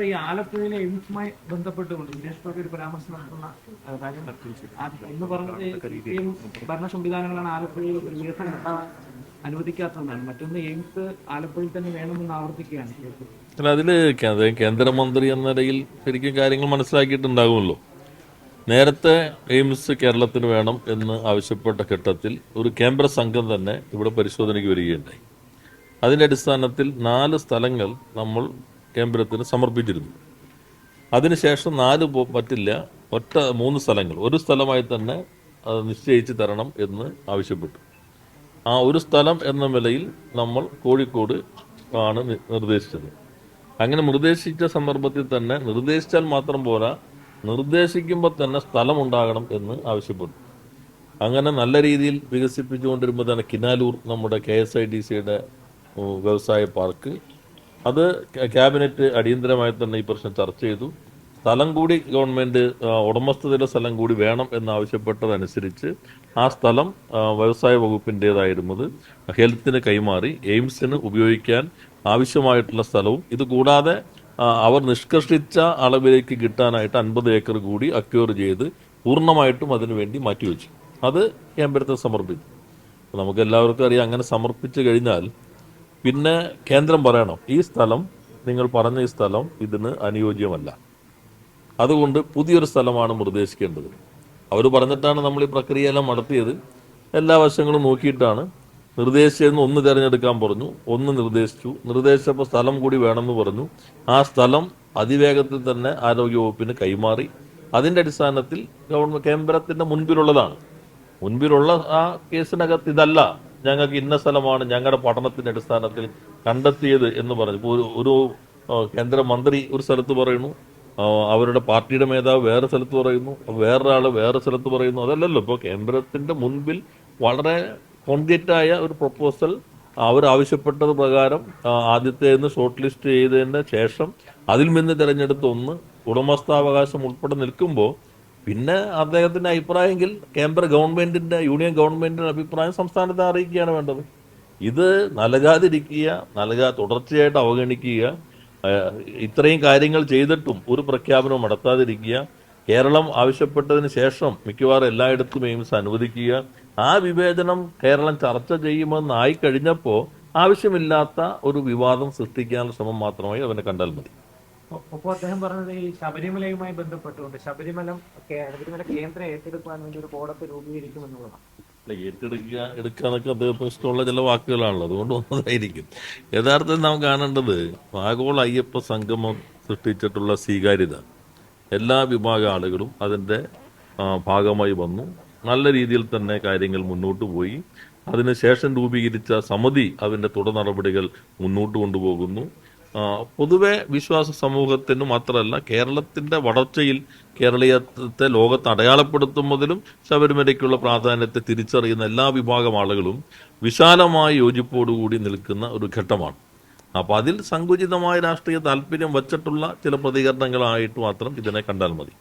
ഈ ആലപ്പുഴയിലെ എയിംസുമായി ബന്ധപ്പെട്ടുകൊണ്ട് സുരേഷ് ഗോപി ഒരു പരാമർശം നടത്തുന്ന കാര്യം എന്ന് പറഞ്ഞത് സിപിഎം ഭരണ സംവിധാനങ്ങളാണ് ആലപ്പുഴയിൽ ഒരു വികസനം ഉണ്ടാവാൻ അനുവദിക്കാത്തതെന്നാണ്. മറ്റൊന്ന് എയിംസ് ആലപ്പുഴയിൽ തന്നെ വേണമെന്ന് ആവർത്തിക്കുകയാണ്. അല്ല, അതില് കേന്ദ്രമന്ത്രി എന്ന നിലയിൽ ശരിക്കും കാര്യങ്ങൾ മനസ്സിലാക്കിയിട്ടുണ്ടാകുമല്ലോ. നേരത്തെ എയിംസ് കേരളത്തിന് വേണം എന്ന് ആവശ്യപ്പെട്ട ഘട്ടത്തിൽ ഒരു കേന്ദ്ര സംഘം തന്നെ ഇവിടെ പരിശോധനയ്ക്ക് വരികയുണ്ടായി. അതിന്റെ അടിസ്ഥാനത്തിൽ 4 സ്ഥലങ്ങൾ നമ്മൾ കേന്ദ്രത്തിന് സമർപ്പിച്ചിരുന്നു. അതിനുശേഷം 4 പറ്റില്ല, 3 സ്ഥലങ്ങൾ ഒരു സ്ഥലമായി തന്നെ അത് നിശ്ചയിച്ച് തരണം എന്ന് ആവശ്യപ്പെട്ടു. ആ ഒരു സ്ഥലം എന്ന നിലയിൽ നമ്മൾ കോഴിക്കോട് ആണ് നിർദ്ദേശിച്ചത്. അങ്ങനെ നിർദ്ദേശിച്ച സന്ദർഭത്തിൽ തന്നെ നിർദ്ദേശിച്ചാൽ മാത്രം പോരാ, നിർദ്ദേശിക്കുമ്പോൾ തന്നെ സ്ഥലം ഉണ്ടാകണം എന്ന് ആവശ്യപ്പെട്ടു. അങ്ങനെ നല്ല രീതിയിൽ വികസിപ്പിച്ചുകൊണ്ടിരുമ്പോൾ തന്നെ കിനാലൂർ നമ്മുടെ KSIDCയുടെ വ്യവസായ പാർക്ക്, അത് ക്യാബിനറ്റ് അടിയന്തരമായി തന്നെ ഈ പ്രശ്നം ചർച്ച ചെയ്തു. സ്ഥലം കൂടി ഗവൺമെന്റ് ഉടമസ്ഥതയിലെ സ്ഥലം കൂടി വേണം എന്നാവശ്യപ്പെട്ടതനുസരിച്ച് ആ സ്ഥലം വ്യവസായ വകുപ്പിൻ്റെതായിരുന്നത് ഹെൽത്തിന് കൈമാറി എയിംസിന് ഉപയോഗിക്കാൻ ആവശ്യമായിട്ടുള്ള സ്ഥലവും ഇത് കൂടാതെ അവർ നിഷ്കർഷിച്ച അളവിലേക്ക് കിട്ടാനായിട്ട് 50 ഏക്കർ കൂടി അക്വയർ ചെയ്ത് പൂർണ്ണമായിട്ടും അതിനുവേണ്ടി മാറ്റിവെച്ചു. അത് കേന്ദ്രത്തിന് സമർപ്പിച്ചു. നമുക്ക് എല്ലാവർക്കും അറിയാം, അങ്ങനെ സമർപ്പിച്ചു കഴിഞ്ഞാൽ പിന്നെ കേന്ദ്രം പറയണം ഈ സ്ഥലം, നിങ്ങൾ പറഞ്ഞ ഈ സ്ഥലം ഇതിന് അനുയോജ്യമല്ല, അതുകൊണ്ട് പുതിയൊരു സ്ഥലമാണ് നിർദ്ദേശിക്കേണ്ടത്. അവർ പറഞ്ഞിട്ടാണ് നമ്മൾ ഈ പ്രക്രിയയെല്ലാം നടത്തിയത്. എല്ലാ വശങ്ങളും നോക്കിയിട്ടാണ് നിർദ്ദേശിച്ചതെന്ന് ഒന്ന് തിരഞ്ഞെടുക്കാൻ പറഞ്ഞു, ഒന്ന് നിർദ്ദേശിച്ചു. നിർദ്ദേശിച്ചപ്പോൾ സ്ഥലം കൂടി വേണമെന്ന് പറഞ്ഞു. ആ സ്ഥലം അതിവേഗത്തിൽ തന്നെ ആരോഗ്യവകുപ്പിന് കൈമാറി. അതിന്റെ അടിസ്ഥാനത്തിൽ കേന്ദ്രത്തിന്റെ മുൻപിലുള്ള ആ കേസിനകത്ത് ഇതല്ല, ഞങ്ങൾക്ക് ഇന്ന സ്ഥലമാണ് ഞങ്ങളുടെ പഠനത്തിന്റെ അടിസ്ഥാനത്തിൽ കണ്ടെത്തിയത് എന്ന് പറഞ്ഞു. ഇപ്പോൾ ഒരു കേന്ദ്രമന്ത്രി ഒരു സ്ഥലത്ത് പറയുന്നു, അവരുടെ പാർട്ടിയുടെ മേധാവ് വേറെ സ്ഥലത്ത് പറയുന്നു, വേറൊരാൾ വേറെ സ്ഥലത്ത് പറയുന്നു. അതല്ലല്ലോ. ഇപ്പോൾ കേന്ദ്രത്തിന്റെ മുൻപിൽ വളരെ കോൺക്രീറ്റായ ഒരു പ്രപ്പോസൽ അവരാവശ്യപ്പെട്ടത് പ്രകാരം ആദ്യത്തേന്ന് ഷോർട്ട് ലിസ്റ്റ് ചെയ്തതിന് ശേഷം അതിൽ നിന്ന് തിരഞ്ഞെടുത്ത ഒന്ന് ഉടമസ്ഥാവകാശം ഉൾപ്പെടെ നിൽക്കുമ്പോൾ പിന്നെ അദ്ദേഹത്തിന്റെ അഭിപ്രായമെങ്കിൽ കേന്ദ്ര ഗവൺമെന്റിന്റെ യൂണിയൻ ഗവൺമെന്റിന്റെ അഭിപ്രായം സംസ്ഥാനത്തെ അറിയിക്കുകയാണ് വേണ്ടത്. ഇത് നൽകാതിരിക്കുക, തുടർച്ചയായിട്ട് അവഗണിക്കുക, ഇത്രയും കാര്യങ്ങൾ ചെയ്തിട്ടും ഒരു പ്രഖ്യാപനവും നടത്താതിരിക്കുക, കേരളം ആവശ്യപ്പെട്ടതിന് ശേഷം മിക്കവാറും എല്ലായിടത്തും എയിംസ് അനുവദിക്കുക, ആ വിവേചനം കേരളം ചർച്ച ചെയ്യുമെന്നായി കഴിഞ്ഞപ്പോൾ ആവശ്യമില്ലാത്ത ഒരു വിവാദം സൃഷ്ടിക്കാനുള്ള ശ്രമം മാത്രമായി അവനെ കണ്ടാൽ മതി. ഒപ്പം അദ്ദേഹം പറഞ്ഞത് ഈ ശബരിമലയുമായി ബന്ധപ്പെട്ടുകൊണ്ട് ശബരിമല കേന്ദ്രം ഏറ്റെടുക്കാൻ വേണ്ടി ഒരു ബോർഡൊക്കെ രൂപീകരിക്കുമെന്നുള്ളതാണ്. എടുക്കുക എന്നൊക്കെ അദ്ദേഹത്തിന് ഇഷ്ടമുള്ള ചില വാക്കുകളാണല്ലോ, അതുകൊണ്ട് വന്നതായിരിക്കും. യഥാർത്ഥത്തിൽ നാം കാണേണ്ടത് ആഗോള അയ്യപ്പ സംഗമം സൃഷ്ടിച്ചിട്ടുള്ള സ്വീകാര്യത. എല്ലാ വിഭാഗ ആളുകളും അതിൻ്റെ ഭാഗമായി വന്നു. നല്ല രീതിയിൽ തന്നെ കാര്യങ്ങൾ മുന്നോട്ട് പോയി. അതിനുശേഷം രൂപീകരിച്ച സമിതി അതിൻ്റെ തുടർ നടപടികൾ മുന്നോട്ട് കൊണ്ടുപോകുന്നു. പൊതുവെ വിശ്വാസ സമൂഹത്തിന് മാത്രമല്ല, കേരളത്തിന്റെ വളർച്ചയിൽ കേരളീയത്തെ ലോകത്ത് അടയാളപ്പെടുത്തുന്നതിലും ശബരിമലയ്ക്കുള്ള പ്രാധാന്യത്തെ തിരിച്ചറിയുന്ന എല്ലാ വിഭാഗം ആളുകളും വിശാലമായ യോജിപ്പോടുകൂടി നിൽക്കുന്ന ഒരു ഘട്ടമാണ്. അപ്പോൾ അതിൽ സങ്കുചിതമായ രാഷ്ട്രീയ താല്പര്യം വച്ചിട്ടുള്ള ചില പ്രതികരണങ്ങളായിട്ട് മാത്രം ഇതിനെ കണ്ടാൽ മതി.